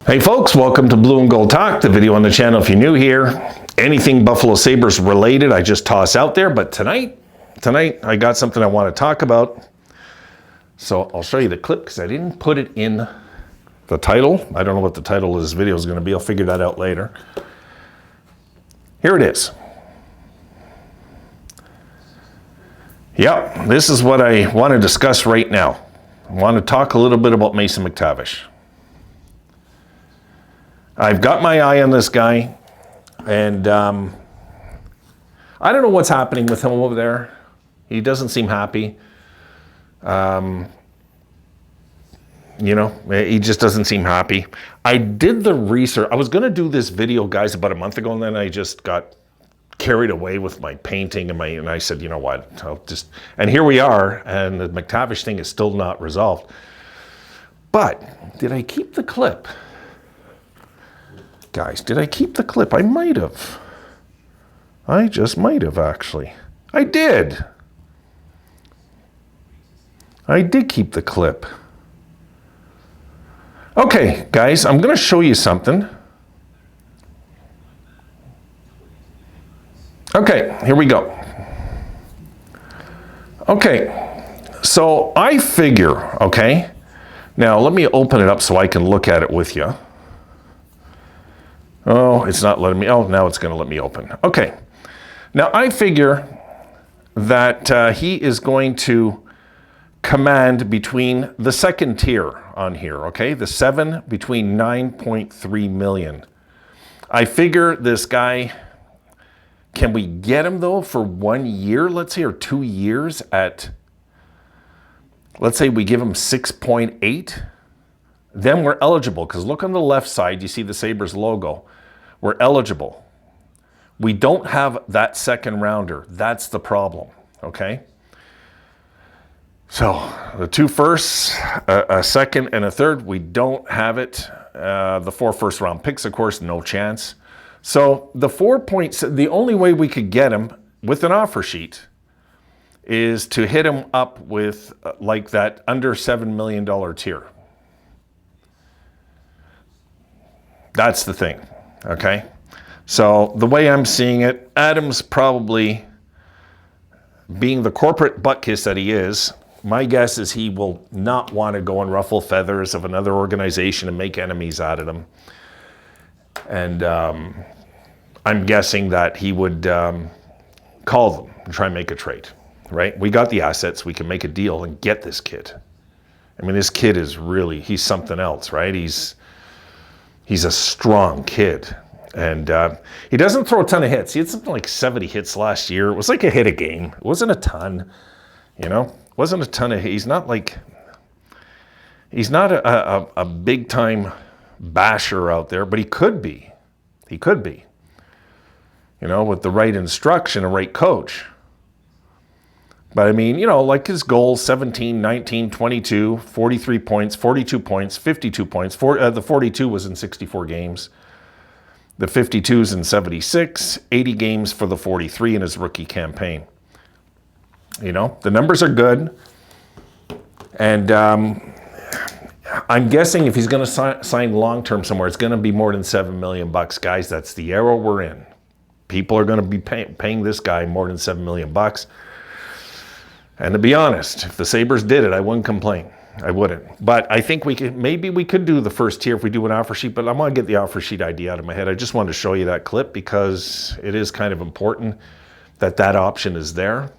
Hey folks, welcome to Blue and Gold Talk, the video on the channel if you're new here. Anything Buffalo Sabres related, I just toss out there, but tonight I got something I want to talk about. So I'll show you the clip because I didn't put it in the title. I don't know what the title of this video is going to be. I'll figure that out later. Here it is. Yep, this is what I want to discuss right now. I want to talk a little bit about Mason McTavish. I've got my eye on this guy, and I don't know what's happening with him over there. He doesn't seem happy. He just doesn't seem happy. I did the research. I was going to do this video, guys, about a month ago, and then I just got carried away with my painting and I said, you know what, and here we are, and the McTavish thing is still not resolved. But did I keep the clip? Guys, did I keep the clip? I might have. I just might have, actually. I did. I did keep the clip. Okay, guys, I'm going to show you something. Okay, here we go. Okay, so I figure, okay, now let me open it up so I can look at it with you. Oh, it's not letting me. Oh, now it's going to let me open. Okay. Now, I figure that he is going to command between the second tier on here, okay? The 7 between 9.3 million. I figure this guy, can we get him, though, for 1 year, let's say, or 2 years at, let's say we give him 6.8? Then we're eligible, because look on the left side, you see the Sabres logo. We're eligible. We don't have that second rounder. That's the problem, okay? So the 2 firsts, a second and a third, we don't have it. The 4 first round picks, of course, no chance. So the 4 points, the only way we could get him with an offer sheet is to hit him up with like that under $7 million tier. That's the thing. Okay, so the way I'm seeing it, Adams probably, being the corporate butt kiss that he is, my guess is he will not want to go and ruffle feathers of another organization and make enemies out of them. And I'm guessing that he would call them and try and make a trade, right? We got the assets. We can make a deal and get this kid. I mean, this kid is really, he's something else, right? He's a strong kid, and he doesn't throw a ton of hits. He had something like 70 hits last year. It was like a hit a game. It wasn't a ton, you know. It wasn't a ton of. He's not a big time basher out there, but he could be. He could be. You know, with the right instruction and right coach. But I mean, you know, like his goals, 17, 19, 22, 43 points, 42 points, 52 points. The 42 was in 64 games. The 52's in 76, 80 games for the 43 in his rookie campaign. You know, the numbers are good. And I'm guessing if he's going to sign long-term somewhere, it's going to be more than $7 million, guys. That's the era we're in. People are going to be paying this guy more than $7 million. And to be honest, if the Sabres did it, I wouldn't complain. I wouldn't. But I think maybe we could do the first tier if we do an offer sheet, but I'm going to get the offer sheet idea out of my head. I just wanted to show you that clip because it is kind of important that option is there.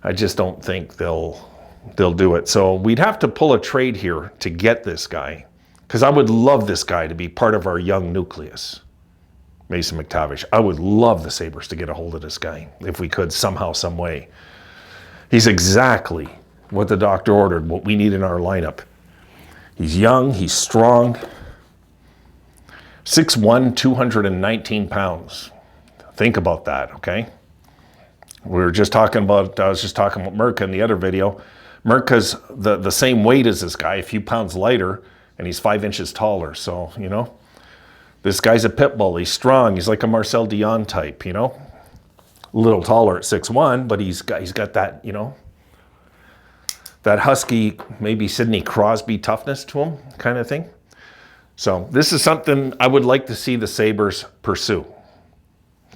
I just don't think they'll do it. So we'd have to pull a trade here to get this guy, because I would love this guy to be part of our young nucleus, Mason McTavish. I would love the Sabres to get a hold of this guy if we could somehow, some way. He's exactly what the doctor ordered, what we need in our lineup. He's young, he's strong. 6'1", 219 pounds. Think about that, okay? I was just talking about Merca in the other video. Merca's the same weight as this guy, a few pounds lighter, and he's 5 inches taller. So, you know, this guy's a pit bull. He's strong. He's like a Marcel Dion type, you know? A little taller at 6'1", but he's got that, you know, that husky, maybe Sidney Crosby toughness to him kind of thing. So this is something I would like to see the Sabres pursue,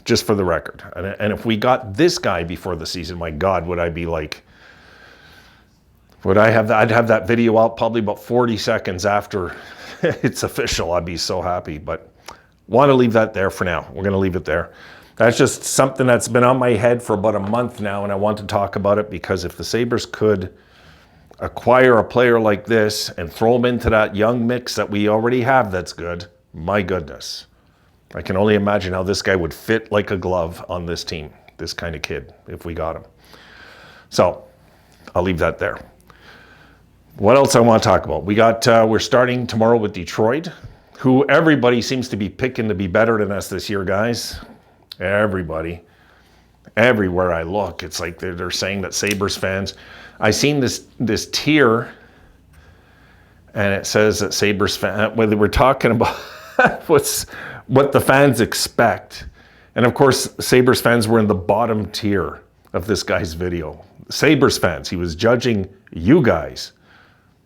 just for the record. And if we got this guy before the season, my God, would I be like, I'd have that video out probably about 40 seconds after it's official. I'd be so happy, but want to leave that there for now. We're going to leave it there. That's just something that's been on my head for about a month now, and I want to talk about it because if the Sabres could acquire a player like this and throw him into that young mix that we already have that's good, my goodness. I can only imagine how this guy would fit like a glove on this team, this kind of kid, if we got him. So I'll leave that there. What else I want to talk about? We're starting tomorrow with Detroit, who everybody seems to be picking to be better than us this year, guys. Everybody. Everywhere I look, it's like they're saying that Sabres fans. I seen this tier, and it says that Sabres fans, whether we're talking about what the fans expect. And of course, Sabres fans were in the bottom tier of this guy's video. Sabres fans, he was judging you guys,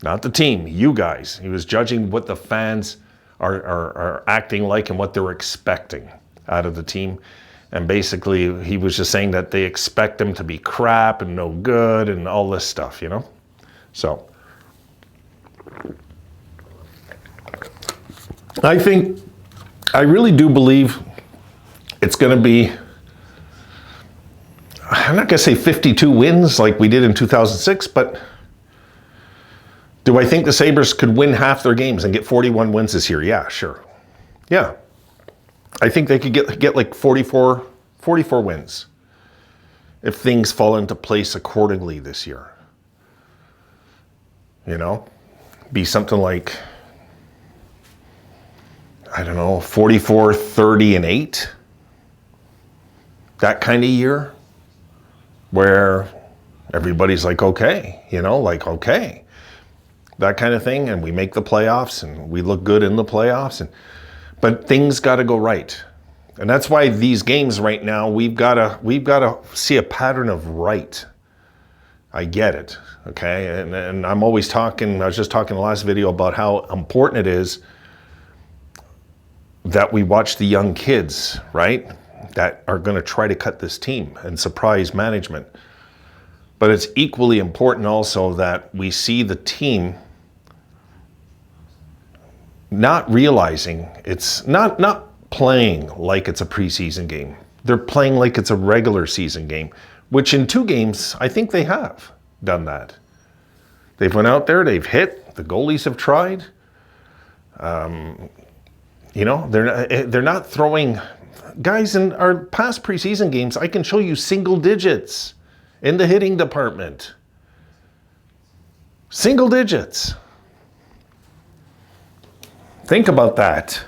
not the team, you guys. He was judging what the fans are acting like and what they're expecting out of the team. And basically, he was just saying that they expect them to be crap and no good and all this stuff, you know? So, I really do believe it's going to be, I'm not going to say 52 wins like we did in 2006, but do I think the Sabres could win half their games and get 41 wins this year? Yeah, sure. Yeah. I think they could get like 44 wins if things fall into place accordingly this year. You know, be something like, I don't know, 44, 30, and 8. That kind of year where everybody's like, okay, you know, like, okay, that kind of thing. And we make the playoffs and we look good in the playoffs. But things got to go right. And that's why these games right now, we've got to see a pattern of right. I get it, okay? And I'm always talking, I was just talking in the last video about how important it is that we watch the young kids, right? That are going to try to cut this team and surprise management. But it's equally important also that we see the team not realizing it's not playing like it's a preseason game. They're playing like it's a regular season game, which in 2 games, I think they have done that. They've went out there, they've hit, the goalies have tried. You know, they're not throwing, guys, in our past preseason games, I can show you single digits in the hitting department. Single digits. Think about that.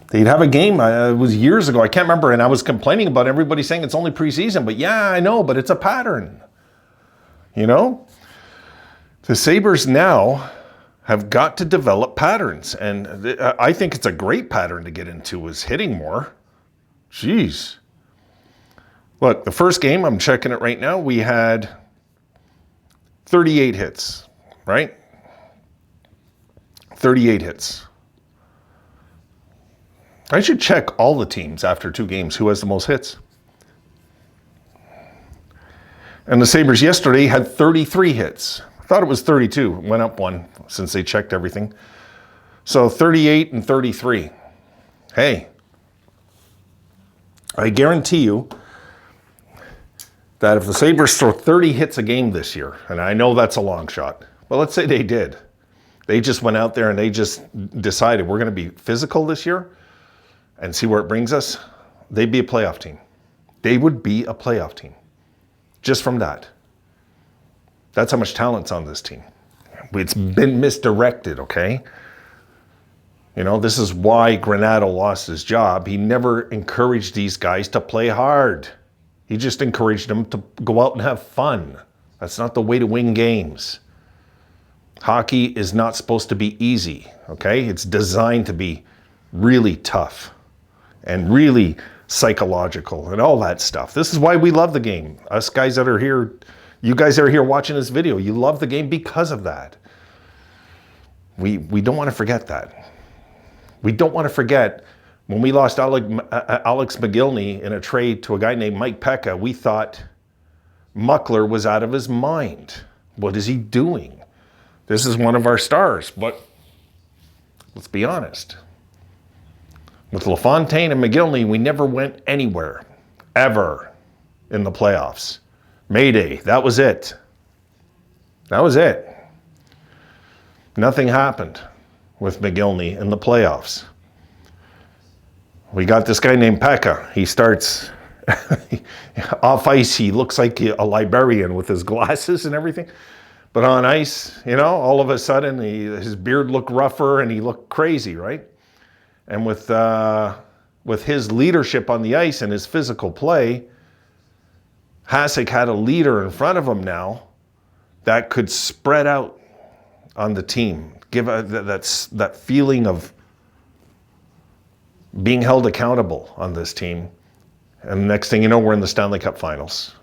They'd have a game, it was years ago, I can't remember, and I was complaining about everybody saying it's only preseason, but yeah, I know, but it's a pattern. You know? The Sabres now have got to develop patterns, and I think it's a great pattern to get into is hitting more. Jeez. Look, the first game, I'm checking it right now, we had 38 hits, right? 38 hits. I should check all the teams after 2 games who has the most hits. And the Sabres yesterday had 33 hits. I thought it was 32. Went up 1 since they checked everything. So 38 and 33. Hey, I guarantee you that if the Sabres throw 30 hits a game this year, and I know that's a long shot, but let's say they did. They just went out there and they just decided we're going to be physical this year and see where it brings us, they'd be a playoff team. They would be a playoff team. Just from that. That's how much talent's on this team. It's been misdirected, okay? You know, this is why Granato lost his job. He never encouraged these guys to play hard. He just encouraged them to go out and have fun. That's not the way to win games. Hockey is not supposed to be easy, okay? It's designed to be really tough and really psychological and all that stuff. This is why we love the game. Us guys that are here, you guys that are here watching this video, you love the game because of that. We don't want to forget that. We don't want to forget when we lost Alex McGillney in a trade to a guy named Mike Pekka, we thought Muckler was out of his mind. What is he doing? This is one of our stars, but let's be honest. With LaFontaine and McGillney, we never went anywhere, ever, in the playoffs. Mayday, that was it. That was it. Nothing happened with McGillney in the playoffs. We got this guy named Pekka. He starts off ice. He looks like a librarian with his glasses and everything. But on ice, all of a sudden, his beard looked rougher and he looked crazy, right? And with his leadership on the ice and his physical play, Hasek had a leader in front of him now that could spread out on the team, give that feeling of being held accountable on this team. And the next thing you know, we're in the Stanley Cup Finals.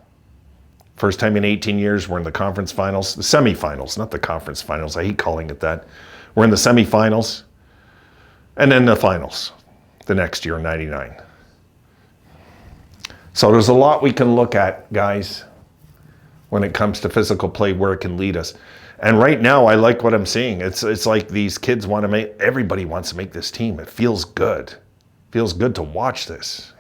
First time in 18 years, we're in the conference finals, the semifinals, not the conference finals. I hate calling it that. We're in the semifinals, and then the finals the next year in 99. So there's a lot we can look at, guys, when it comes to physical play, where it can lead us. And right now, I like what I'm seeing. It's like these kids everybody wants to make this team. It feels good. It feels good to watch this,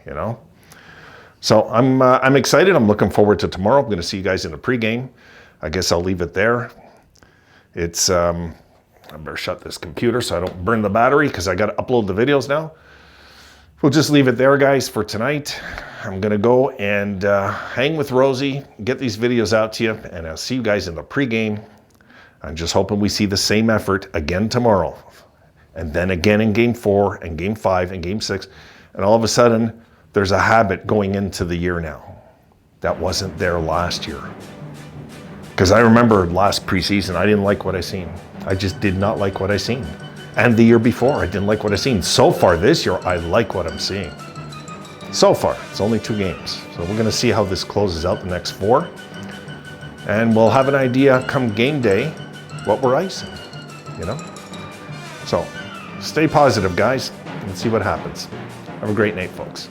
So I'm excited. I'm looking forward to tomorrow. I'm going to see you guys in the pregame. I guess I'll leave it there. I better shut this computer so I don't burn the battery because I got to upload the videos now. We'll just leave it there, guys, for tonight. I'm going to go and hang with Rosie, get these videos out to you, and I'll see you guys in the pregame. I'm just hoping we see the same effort again tomorrow, and then again in Game 4 and Game 5 and Game 6, and all of a sudden, there's a habit going into the year now that wasn't there last year. Because I remember last preseason, I didn't like what I seen. I just did not like what I seen. And the year before, I didn't like what I seen. So far this year, I like what I'm seeing. So far, it's only 2 games. So we're gonna see how this closes out the next 4. And we'll have an idea come game day, what we're icing, So stay positive, guys, and see what happens. Have a great night, folks.